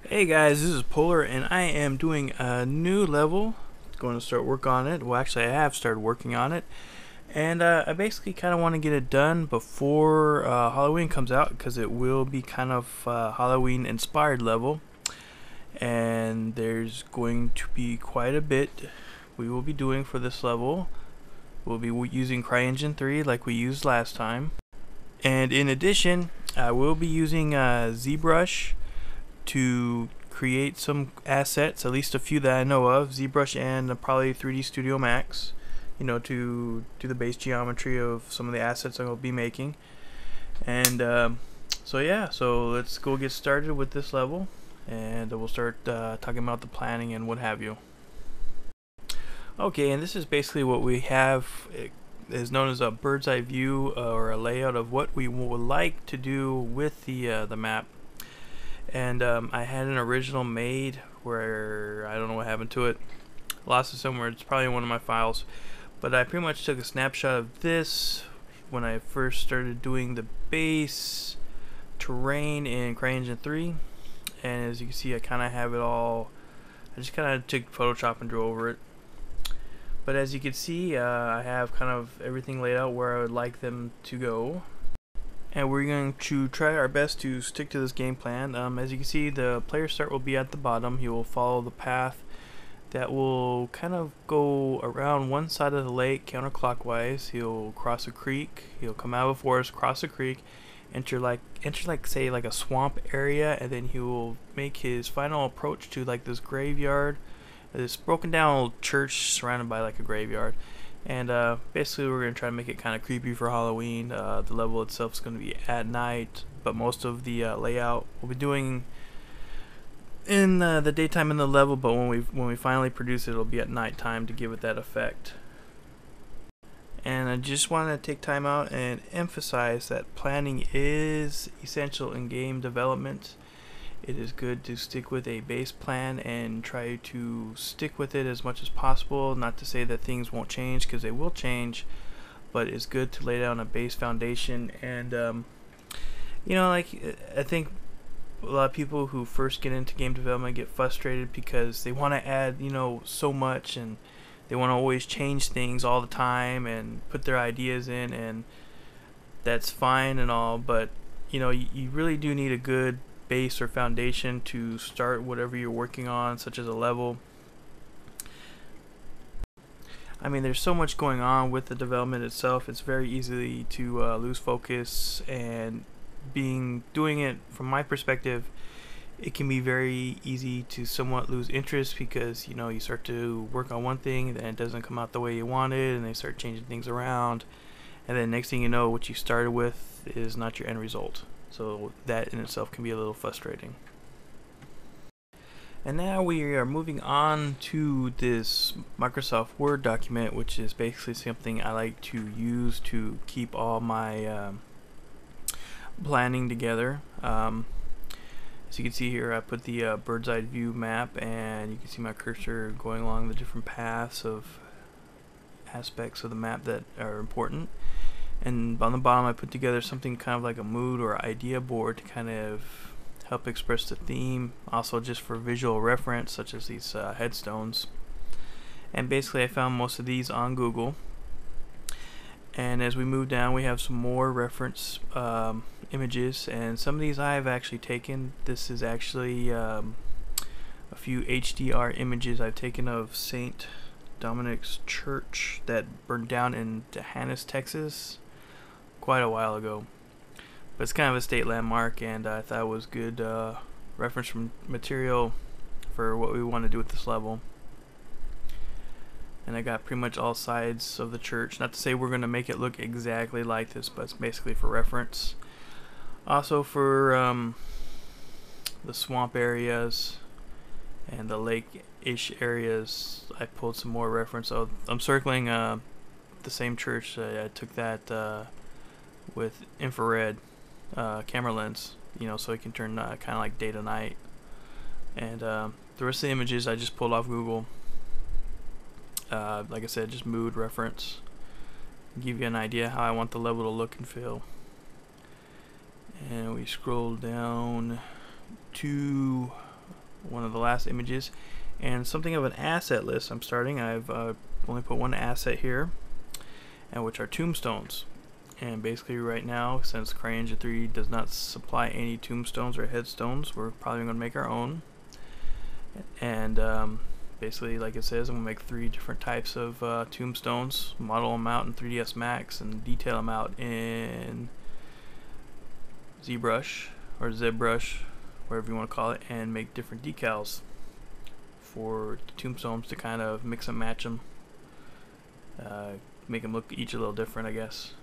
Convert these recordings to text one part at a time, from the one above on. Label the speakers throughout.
Speaker 1: Hey guys, this is Polar and I am doing a new level. Going to start work on it. Well, actually I have started working on it. And I basically kind of want to get it done before Halloween comes out, because it will be kind of Halloween inspired level. And there's going to be quite a bit we will be doing for this level. We'll be using CryEngine 3 like we used last time. And in addition, I will be using ZBrush to create some assets, at least a few that I know of, ZBrush and probably 3D Studio Max, to do the base geometry of some of the assets I will be making. And so let's go get started with this level, and we'll start talking about the planning and what have you. Okay, and this is basically what we have. It is known as a bird's eye view or a layout of what we would like to do with the map. And I had an original made where I don't know what happened to it. Lost it somewhere. It's probably in one of my files. But I pretty much took a snapshot of this when I first started doing the base terrain in CryEngine 3. And as you can see, I kind of have it all. I just kind of took Photoshop and drew over it. But as you can see, I have kind of everything laid out where I would like them to go. And we're going to try our best to stick to this game plan. As you can see, the player start will be at the bottom. He will follow the path that will kind of go around one side of the lake counterclockwise. He'll cross a creek. He'll come out of a forest, cross a creek, enter like say like a swamp area, and then he will make his final approach to like this graveyard, this broken down church surrounded by like a graveyard. And basically we're going to try to make it kind of creepy for Halloween. The level itself is going to be at night, but most of the layout we'll be doing in the daytime in the level, but when we finally produce it, it'll be at nighttime to give it that effect. And I just want to take time out and emphasize that planning is essential in game development. It is good to stick with a base plan and try to stick with it as much as possible. Not to say that things won't change, because they will change, but it's good to lay down a base foundation. And I think a lot of people who first get into game development get frustrated because they want to add so much, and they want to always change things all the time and put their ideas in, and that's fine and all, but you really do need a good base or foundation to start whatever you're working on, such as a level. I mean, there's so much going on with the development itself. It's very easy to lose focus, and doing it from my perspective, it can be very easy to somewhat lose interest, because you start to work on one thing, then it doesn't come out the way you wanted, and they start changing things around, and then next thing you know, what you started with is not your end result. So that in itself can be a little frustrating. And now we are moving on to this Microsoft Word document, which is basically something I like to use to keep all my planning together. As you can see here, I put the bird's eye view map, and you can see my cursor going along the different paths of aspects of the map that are important. And on the bottom I put together something kind of like a mood or idea board to kind of help express the theme, also just for visual reference, such as these headstones. And basically I found most of these on Google. And as we move down, we have some more reference images, and some of these I have actually taken. This is actually a few HDR images I've taken of St. Dominic's Church that burned down in Hannahs, Texas quite a while ago. But it's kind of a state landmark, and I thought it was good reference from material for what we want to do with this level. And I got pretty much all sides of the church. Not to say we're going to make it look exactly like this, but it's basically for reference. Also for the swamp areas and the lake-ish areas, I pulled some more reference. So I'm circling the same church. I took that with infrared camera lens, so it can turn kind of like day to night. And the rest of the images I just pulled off Google. Like I said, just mood reference. Give you an idea how I want the level to look and feel. And we scroll down to one of the last images, and something of an asset list I'm starting. I've only put one asset here, and which are tombstones. And basically right now, since CryEngine 3 does not supply any tombstones or headstones, we're probably going to make our own. And basically, like it says, I'm going to make 3 different types of tombstones, model them out in 3ds Max, and detail them out in ZBrush or ZBrush, whatever you want to call it, and make different decals for the tombstones to kind of mix and match them, make them look each a little different, I guess.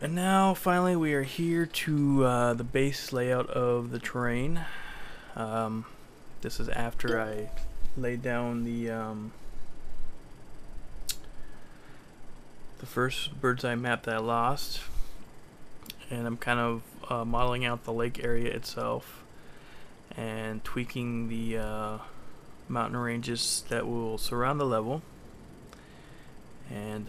Speaker 1: And now finally we are here to the base layout of the terrain. This is after I laid down the first bird's eye map that I lost, and I'm kind of modeling out the lake area itself and tweaking the mountain ranges that will surround the level. And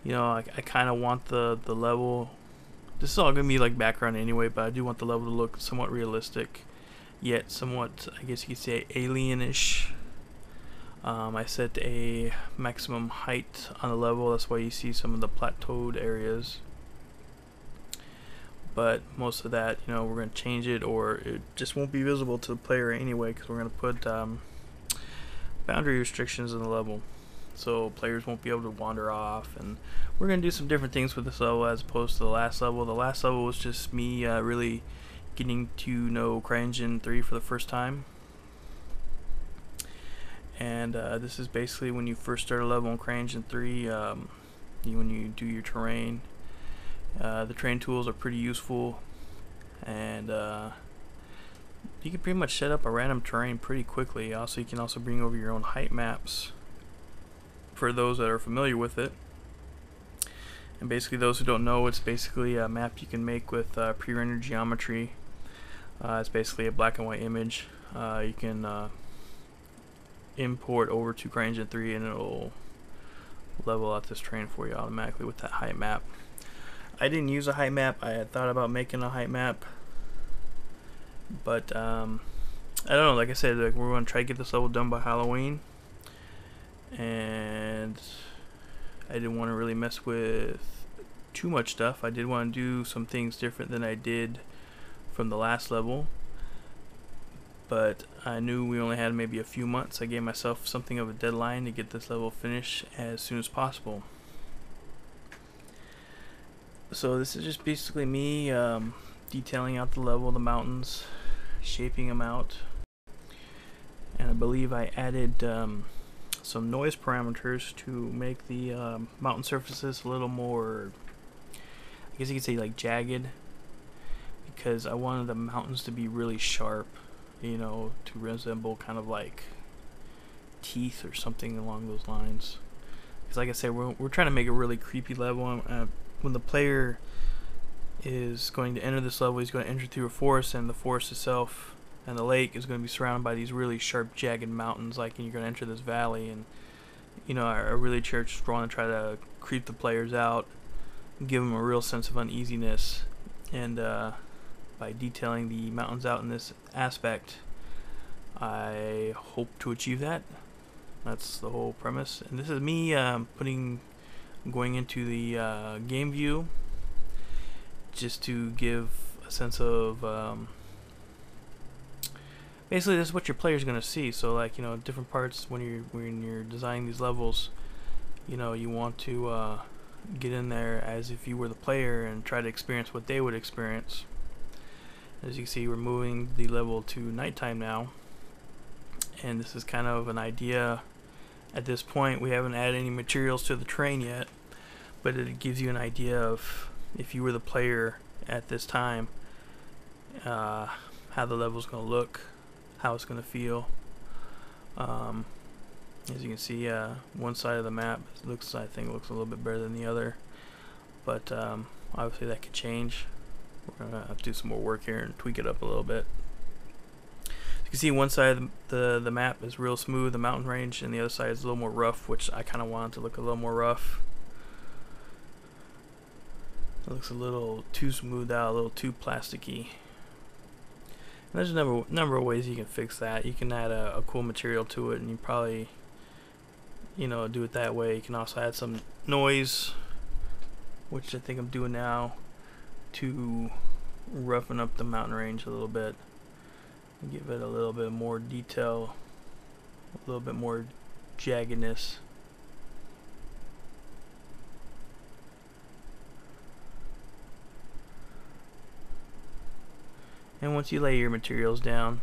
Speaker 1: you know, I kind of want the level, this is all going to be like background anyway, but I do want the level to look somewhat realistic, yet somewhat, I guess you could say, alienish. I set a maximum height on the level, that's why you see some of the plateaued areas. But most of that, you know, we're going to change it, or it just won't be visible to the player anyway, because we're going to put boundary restrictions in the level, so players won't be able to wander off. And we're going to do some different things with this level as opposed to the last level. The last level was just me really getting to know CryEngine 3 for the first time. And this is basically when you first start a level in CryEngine 3, when you do your terrain. The terrain tools are pretty useful, and you can pretty much set up a random terrain pretty quickly. Also, you can also bring over your own height maps for those that are familiar with it. And basically, those who don't know, it's basically a map you can make with pre-rendered geometry. It's basically a black and white image. You can import over to CryEngine 3, and it'll level out this terrain for you automatically with that height map. I didn't use a height map. I had thought about making a height map, but I don't know. Like I said, like, we're going to try to get this level done by Halloween, and I didn't want to really mess with too much stuff. I did want to do some things different than I did from the last level, but I knew we only had maybe a few months. I gave myself something of a deadline to get this level finished as soon as possible. So this is just basically me detailing out the level, the mountains, shaping them out. And I believe I added some noise parameters to make the mountain surfaces a little more, I guess you could say, like jagged, because I wanted the mountains to be really sharp, you know, to resemble kind of like teeth or something along those lines. Because like I said, we're trying to make a really creepy level. When the player is going to enter this level, he's going to enter through a forest, and the forest itself and the lake is going to be surrounded by these really sharp, jagged mountains. Like, and you're going to enter this valley, and you know, I really just want to try to creep the players out, give them a real sense of uneasiness, and by detailing the mountains out in this aspect, I hope to achieve that. That's the whole premise. And this is me going into the game view, just to give a sense of basically this is what your player is going to see. So, like, you know, different parts when you're designing these levels, you know, you want to get in there as if you were the player and try to experience what they would experience. As you can see, we're moving the level to nighttime now, and this is kind of an idea. At this point, we haven't added any materials to the terrain yet, but it gives you an idea of, if you were the player at this time, how the level's going to look, how it's going to feel. As you can see, one side of the map looks, I think, looks a little bit better than the other, but obviously that could change. We're going to have to do some more work here and tweak it up a little bit. You can see one side of the map is real smooth, the mountain range, and the other side is a little more rough, which I kind of want to look a little more rough. It looks a little too smoothed out, a little too plasticky. And there's a number of ways you can fix that. You can add a cool material to it, and you probably, you know, do it that way. You can also add some noise, which I think I'm doing now, to roughen up the mountain range a little bit and give it a little bit more detail, a little bit more jaggedness. And once you lay your materials down,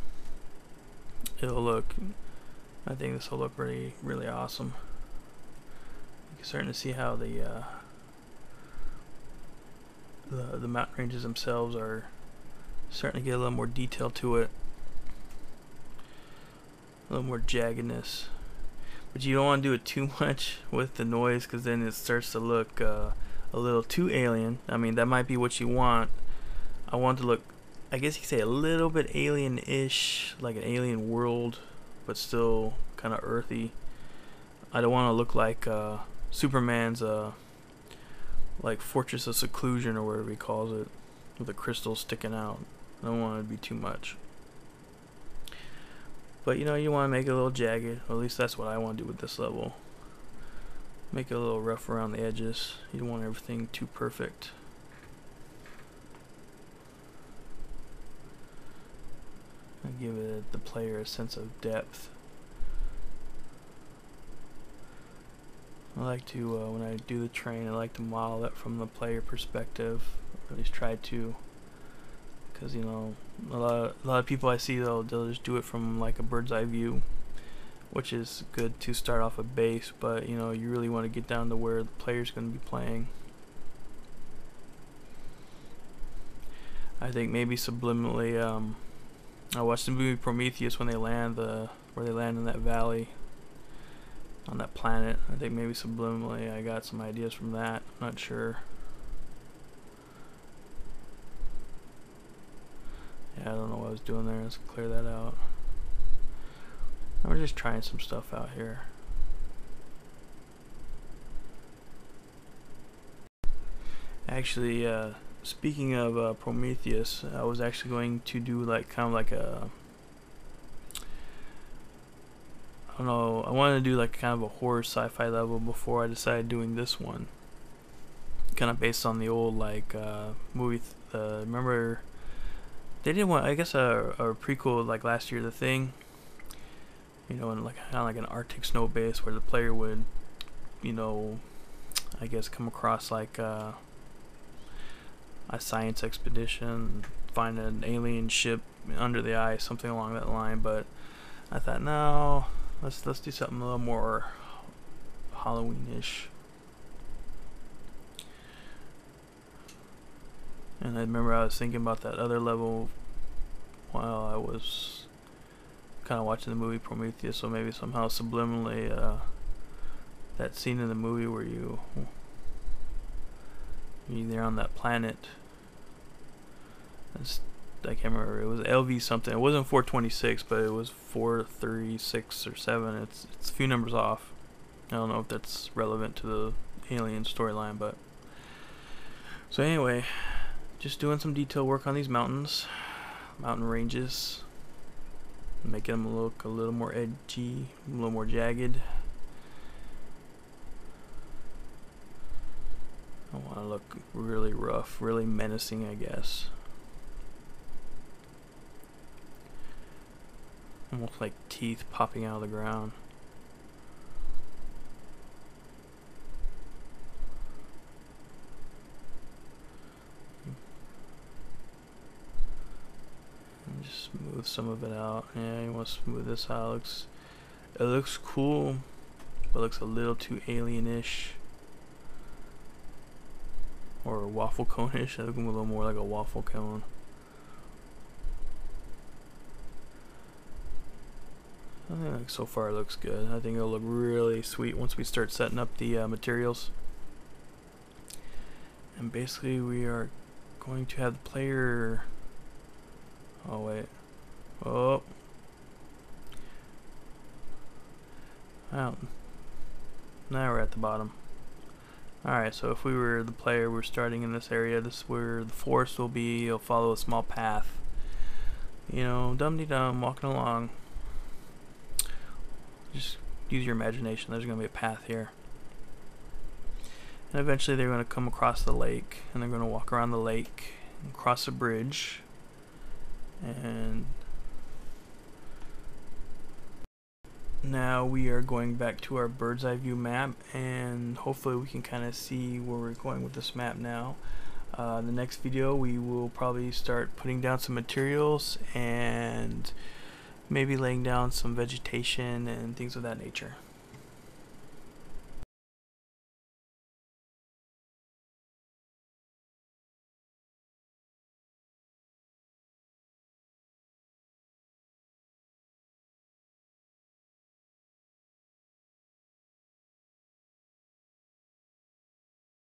Speaker 1: it'll look, I think this will look really, really awesome. You're starting to see how the mountain ranges themselves are starting to get a little more detail to it, a little more jaggedness. But you don't want to do it too much with the noise, because then it starts to look a little too alien. I mean, that might be what you want. I want it to look, I guess you could say, a little bit alien-ish, like an alien world, but still kind of earthy. I don't want to look like Superman's like Fortress of Seclusion, or whatever he calls it, with the crystals sticking out. I don't want it to be too much. But you know, you want to make it a little jagged, or at least that's what I want to do with this level. Make it a little rough around the edges. You don't want everything too perfect. And give the player a sense of depth. I like to, when I do the terrain, I like to model it from the player perspective, or at least try to, because you know, a lot of people I see, they'll just do it from like a bird's eye view, which is good to start off a base, but you know, you really want to get down to where the player's going to be playing. I think maybe subliminally, I watched the movie Prometheus when they land where they land in that valley on that planet. I think maybe subliminally I got some ideas from that. I'm not sure. Yeah, I don't know what I was doing there. Let's clear that out. We're just trying some stuff out here. Actually, speaking of Prometheus, I was actually going to do like kind of like a, I don't know, I wanted to do like kind of a horror sci-fi level before I decided doing this one. Kind of based on the old like movie. Remember they did one, I guess a prequel like last year, The Thing. You know, in like kind of like an Arctic snow base where the player would, you know, I guess come across like a science expedition, find an alien ship under the ice, something along that line. But I thought, no, let's do something a little more Halloween-ish. And I remember I was thinking about that other level while I was kind of watching the movie Prometheus, so maybe somehow subliminally that scene in the movie where you're there on that planet. I can't remember. It was LV something. It wasn't 426, but it was 436 or 7. It's a few numbers off. I don't know if that's relevant to the alien storyline, but so anyway, just doing some detail work on these mountain ranges, making them look a little more edgy, a little more jagged. I want to look really rough, really menacing, I guess. Almost like teeth popping out of the ground. And just smooth some of it out. Yeah, you want to smooth this out. It looks cool, but it looks a little too alien-ish. Or waffle cone-ish. I think a little more like a waffle cone. I think like so far it looks good. I think it'll look really sweet once we start setting up the materials. And basically we are going to have the player... Oh wait. Oh. Well, now we're at the bottom. Alright, so if we were the player, we're starting in this area. This is where the forest will be. You'll follow a small path. You know, dum-de-dum, walking along. Just use your imagination. There's going to be a path here. And eventually they're going to come across the lake. And they're going to walk around the lake and cross a bridge. And now we are going back to our bird's eye view map, and hopefully we can kind of see where we're going with this map now. The next video we will probably start putting down some materials and maybe laying down some vegetation and things of that nature.